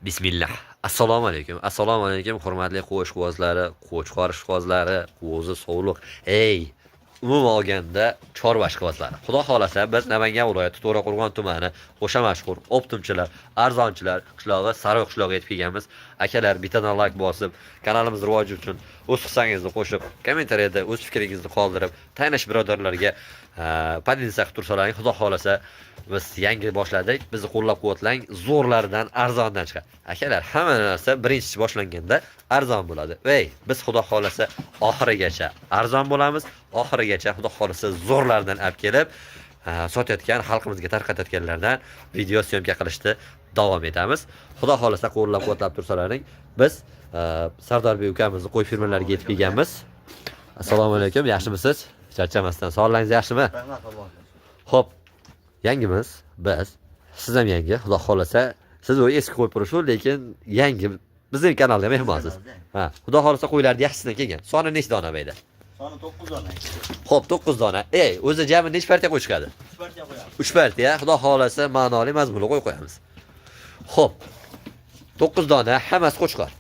Bismillah. Assalomu alaykum. Assalomu alaykum, hurmatli qo'shquvozlari, qo'chqor ishqozlari, qo'zi sovliq. Ey, umuman olganda chorva ishqozlari. Xudo xolasa biz Namangan viloyati To'raqo'rg'on tumani o'sha mashhur optimchilar, arzonchilar qishlog'i Sariq qishlog'iga yetib kelganmiz. Akalar, bittadan like bosib, kanalimiz rivoji uchun o'z hissangizni qo'shib, kommentariyada o'z fikringizni qoldirib, tanish birodarlarga podelitsiya qilib tursalaring. Xudo xolasa biz yangi boshladik. Bizni qo'llab-quvvatlang. Zo'rlardan arzondan chiqadi. Akalar, hamma narsa birinchi boshlanganda arzon bo'ladi. Ey, biz xudo xolasa oxirigacha arzon bo'lamiz. Oxirigacha xudo xolasa zo'rlardan olib kelib, sotayotgan, xalqimizga tarqatayotganlardan video syomka qilishni davom etamiz. Xudo xolasa qo'llab-quvvatlab tursalaring. Biz Sardorbek ukamizni qo'y firmalariga yetib kelganmiz. Assalomu alaykum, yaxshimisiz? Charchamasdan sog'lig'ingiz yaxshimi? Xo'p, yangimiz biz, siz ham yangi, xudo xolasa, siz u eski qo'y purushi, lekin yangi bizning kanalga mehmonsiz. Ha, xudo xolasa qo'ylarni yaxshisidan kelgan. Soni nechta dona bayda? Soni 9 dona. Xo'p, 9 dona. Ey, o'zi jami nechta partiya qo'y chiqadi? 3 partiya qo'yamiz. 3 partiya, xudo xolasa ma'noli mazmunli qo'y qo'yamiz. Xo'p. 9 dona, hammasi qo'chqor.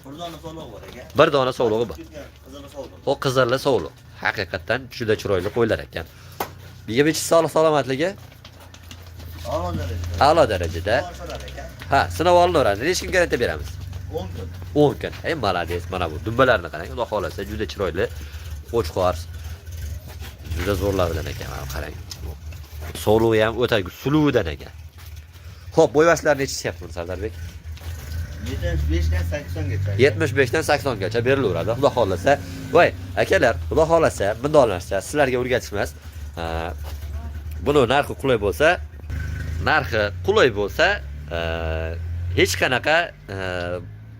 1 dona sovliq bor aka. 1 dona sovlig'i bor. Qizil sovliq. O qizarli sovliq. Haqiqatan juda chiroyli qo'ylar ekan. Biga sog'lik salomatligi A'lo darajada. a'lo darajada. Ha, sinov olinaveradi. Necha kun garantiya beramiz? 10 kun. 10 kun. Ey, malades, mana bu dumbalarni qarang. Xudo xolasa juda chiroyli qo'chqor. Juda zo'rlardan ekan, mana qarang. Sovlig'i ham o'ta suluvidan ekan. Xo'p, bo'yvaslar necha deyapti Sardarbek? 75 dan 80 gacha. 75 dan 80 gacha berilaveradi. Xudo xolasa. Voy, akalar, xudo xolasa, bunday narsa sizlarga o'rgatishmas. Buni narxi qulay bo'lsa, hech qanaqa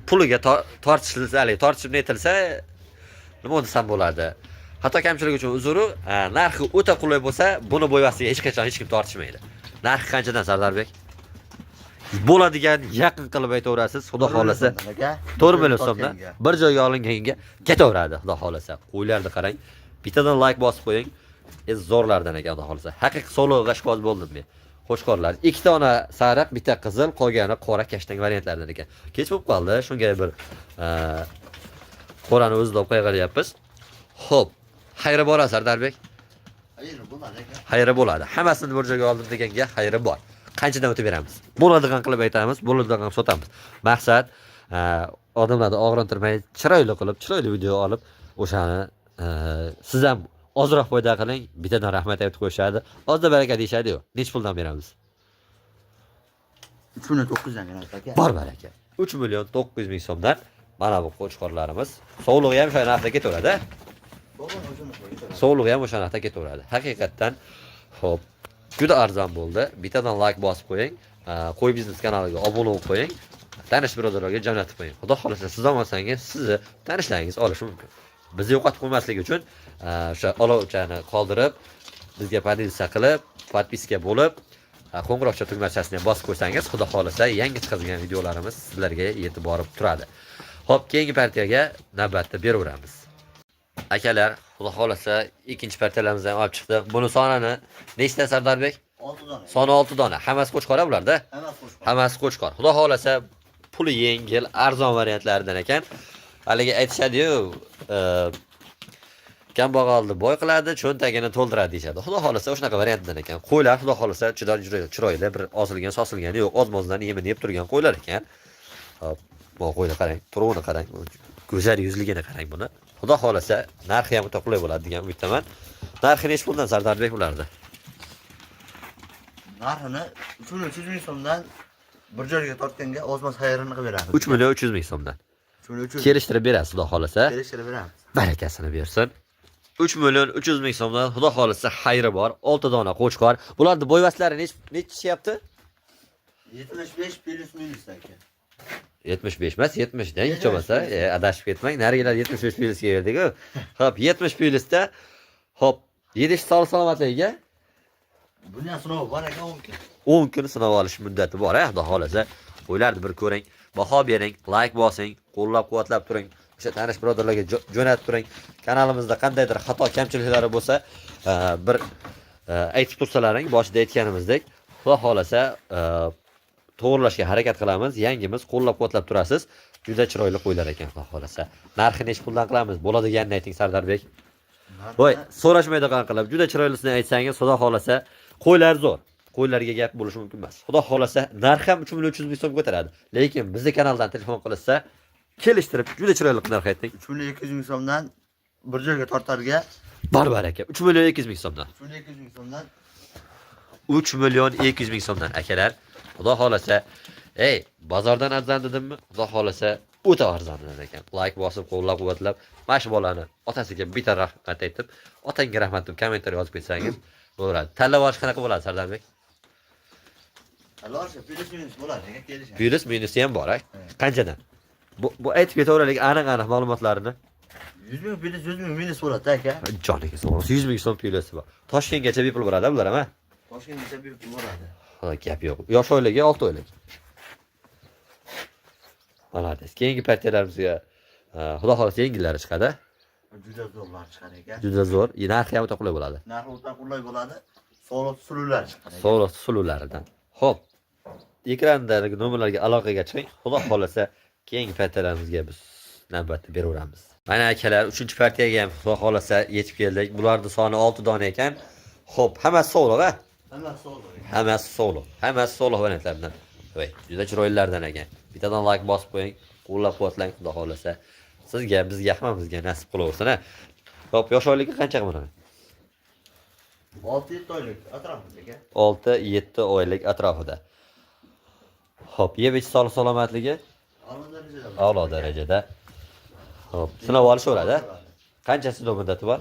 puliga tortishib netilsa, nima desam bo'ladi? Hatto kamchilik uchun uzuri, narxi o'ta qulay bo'lsa, buni bo'yvasiga hech qachon hech kim tortishmaydi. Narxi qanchadan Sardarbek? Bo'ladigan yaqin qilib aytaverasiz, xudo xolasa. 4 million so'mdan bir joyga olinganga ketaveradi, xudo xolasa. Qo'ylarni qarang. Bittadan like bosib qo'ying. Zo'rlardan ekan, xudo xolasa. Haqiqiy sovliq g'ashqoz bo'ldim men. Qo'shqorlar. 2 dona sariq, bitta qizil, qolgani qora kashtang variantlardan ekan. Kech bo'lib qoldi, shunga bir qorani o'zlab qo'ygalyapmiz. Xo'p, xayri bor Sardarbek. Xayri bo'ladi aka. Xayri bo'ladi. Hammasini bir joyga oldim deganga xayri bor. Qanchadan o'tib beramiz? Bo'ladigan qilib aytamiz, bo'ladigan qilib sotamiz. Maqsad odamlarni og'rintirmay, chiroyli qilib, chiroyli video olib, o'shani siz ham ozroq foyda qiling, bittadan rahmat aytib qo'yishadi. Ozda baraka deyshadi-yu. Nech puldan beramiz? 3 million 900 dan beramiz aka. Bor baraka. 3 million 900 ming so'mdan mana bu qo'chqorlarimiz. Sovlig'i ham o'sha narxda ketaveradi. Sovlig'i ham o'sha narxda ketaveradi. Haqiqatdan xo'p, juda arzon bo'ldi. Bittadan like bosib qo'ying. Qo'y biznes kanaliga obuna bo'lib qo'ying. Tanish birodarlarga jo'natib qo'ying. Xudo xolasa siz olmasangiz, sizni tanishlaringiz olishi mumkin. Bizni yo'qotib qo'ymaslik uchun o'sha olovchani qoldirib, bizga podelitsiya qilib, podpiska bo'lib, qo'ng'iroqcha tugmachasini ham bosib qo'ysangiz, xudo xolasa yangi chiqadigan videolarimiz sizlarga yetib borib turadi. Xo'p, keyingi partiyaga navbatda beraveramiz. Akalar, xudo xolasa ikkinchi partiyalarimizni ham olib chiqdik. Buni sonini nechta Sardarbek? 6 dona. Soni 6 dona. Hammasi qo'chqor bularda? Hammasi qo'chqor. Xudo xolasa puli yengil, arzon variantlardan ekan. Haligi aytishadi-yu, kambag'alni boy qiladi, cho'ntagini to'ldiradi deyshadi. Xudo xolasa o'shanaqa variantdan ekan. Qo'ylar xudo xolasa juda chiroyli, bir osilgan, sosilgani yo'q, ozmozdan yemini yeb turgan qo'ylar ekan. Hop, bu qo'yni qarang, turuvini qarang, go'zal yuzligini qarang buni. Xudo xolasa narxi ham o'ta qulay bo'ladi degan umiddaman. Narxi nech puldan Sardarbek bularda? Narxini 3 million 300 ming so'mdan bir joyga tortganga ozmoz xayrini qilib beramiz. 3 million 300 ming so'mdan. 3 million 300. Kelishtirib berasiz, xudo xolasa. Kelishtirib beramiz. Barakasini bersin. 3 million 300 ming so'mdan xudo xolasa xayri bor. 6 dona qo'chqor. Bularning bo'yvaslari nechishyapti? 75 plus minus aka. 75 emas, 70 dan hech bo'lmasa, adashib ketmang. Narigilar 75 plyusga berdik-ku. Xo'p, 70 plyusda xo'p, 7 sog'lik salomatligiga Buni ham sinov bor aka 10 kun. 10 kun sinov olish muddati bor, xudo xolasa. Qo'ylarni bir ko'ring, baho bering, like bosing, qo'llab-quvvatlab turing. O'sha tanish birodarlarga jo'natib turing. Kanalimizda qandaydir xato kamchiliklari bo'lsa, bir aytib tursalaring, boshida aytganimizdek, xudo xolasa to'g'rilashga harakat qilamiz. Yangimiz qo'llab-quvvatlab turasiz. Juda chiroyli qo'ylar ekan, xudo xolasa. Narxini necha puldan qilamiz? Bo'ladiganini ayting, Sardarbek. Voy, so'rashmaydigan qilib, juda chiroylisini aytsangiz, xudo xolasa, qo'ylar zo'r. Qo'ylarga gap bo'lishi mumkin emas. Xudo xolasa, narx ham 3.300 ming so'm ko'taradi. Lekin bizning kanaldan telefon qilsa, kelishtirib, juda chiroyli narx ayting. 3.200 ming so'mdan bir joyga tortarga Barbar aka, 3.200 ming so'mdan. 3.200 ming so'mdan 3.200 ming so'mdan akalar. Xudo xolasa, bozordan arzon dedimmi? Xudo xolasa, o'ta arzonlar ekan. Like bosib, qo'llab-quvvatlab, mana shu bolani otasiga bitta rahmat aytib, otangga rahmat deb kommentariy yozib ketsangiz bo'ladi. Tanlab olish qanaqa bo'ladi, Sardarbek? Albatta, plus minus bo'ladi, aka kelishadi. Plus minusi ham bor, qanchadan? Bu aytib ketaveraylik aniq a'lumotlarini. 100 ming plus 100 ming minus bo'ladi, aka. Joniga sog'lik, 100 ming so'm plusi bor. Toshkentgacha bepul boradi bular, ha? Toshkentgacha bepul bo'ladi. Ha, gap yo'q. Yosh oilaga 6 oylik. Malades. Keyingi partiyalarimizga xudo xolasa yengillari chiqadi. Juda zo'rlar chiqar ekan. Juda zo'r. Narxi ham o'ta qulay bo'ladi. Narxi o'ta qulay bo'ladi. Soliq suluvlar chiqar ekan. Soliq suluvlaridan. Xo'p. Ekrandagi nomerlarga aloqaga chiqing. Xudo xolasa keyingi partiyalarimizga biz navbatda beraveramiz. Mana akalar, 3-partiyaga ham xudo xolasa yetib keldik. Bularning soni 6 dona ekan. Xo'p, hammasi sog'liq, ha? Hammasi soliq. Hammasi sog'liq. Hammasi sog'liq variantlardan. Voy, juda chiroylilardan ekan. Bittadan like bosib qo'ying, qo'llab-quvvatlang xudo xolasa. Sizga, bizga, hammamizga nasib qilaversin, ha. Xo'p, yosh oylikka qancha qiladi? 6-7 oylik atrofida. 6-7 oylik atrofida. Xo'p, yeb-ichish sog'liq salomatligi a'lo darajada. Xo'p, sinov olishaveradi. Qancha sinov muddati bor?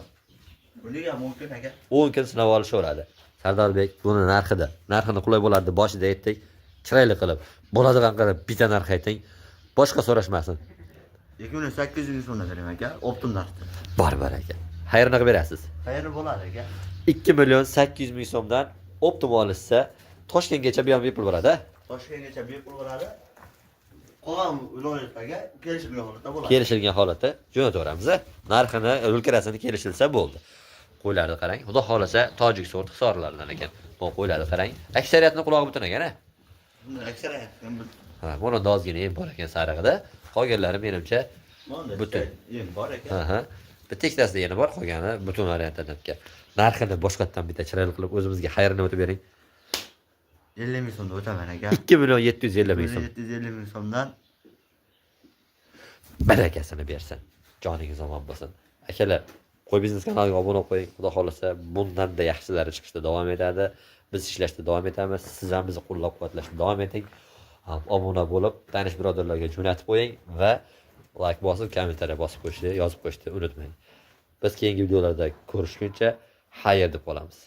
Buning ham mumkin aka. 10 kun sinov olishaveradi. Sardarbek buni narxini qulay bo'ladi deb boshida aytdik. Chiroyli qilib, bo'ladigan qilib bitta narx ayting. Boshqa so'rashmasin. 2800 ming so'mdan beraman aka, optim narxda. Barbar aka. Xayrini qilib berasiz. Xayri bo'ladi aka. 2.800 ming so'mdan optim olishsa, Toshkentgacha bu ham bepul bo'ladi. Toshkentgacha bepul bo'ladi. Qolgan viloyatlarga kelishilgan holatda bo'ladi. Kelishilgan holatda jo'nataveramiz. Narxini, o'lkirasini kelishilsa bo'ldi. Qo'ylarni qarang. Xudo xolasa tojik sort hisorlardan ekan. Bu qo'ylarni qarang. Aksariyatni qulog'i butun ekan, a? Aksariyat Ha, buni ozgina ham bor ekan sarig'ida. Qolganlari menimcha butun. Ham bor ekan. Ha. Bitta ikkitasida yana bor, qolgani butun variantdan ekan. Narxini boshqatdan bitta chiroyli qilib o'zimizga xayrini o'tib bering. 50 ming so'mda o'taman aka. 2.750 ming so'm. 750 ming so'mdan Barakasini bersin. Joningiz omon bo'lsin. Akalar, qo'y biznes kanaliga obuna qo'ying. Xudo xolasa bundan-da yaxshilari chiqishda davom etadi. Biz ishlashda davom etamiz. Siz ham bizni qo'llab-quvvatlashda davom eting. Obuna bo'lib, tanish birodarlarga jo'natib qo'ying va like bosib, kommentariy bosib qo'yishni, yozib qo'yishni unutmang. Biz keyingi videolarda ko'rishguncha xayr deb qolamiz.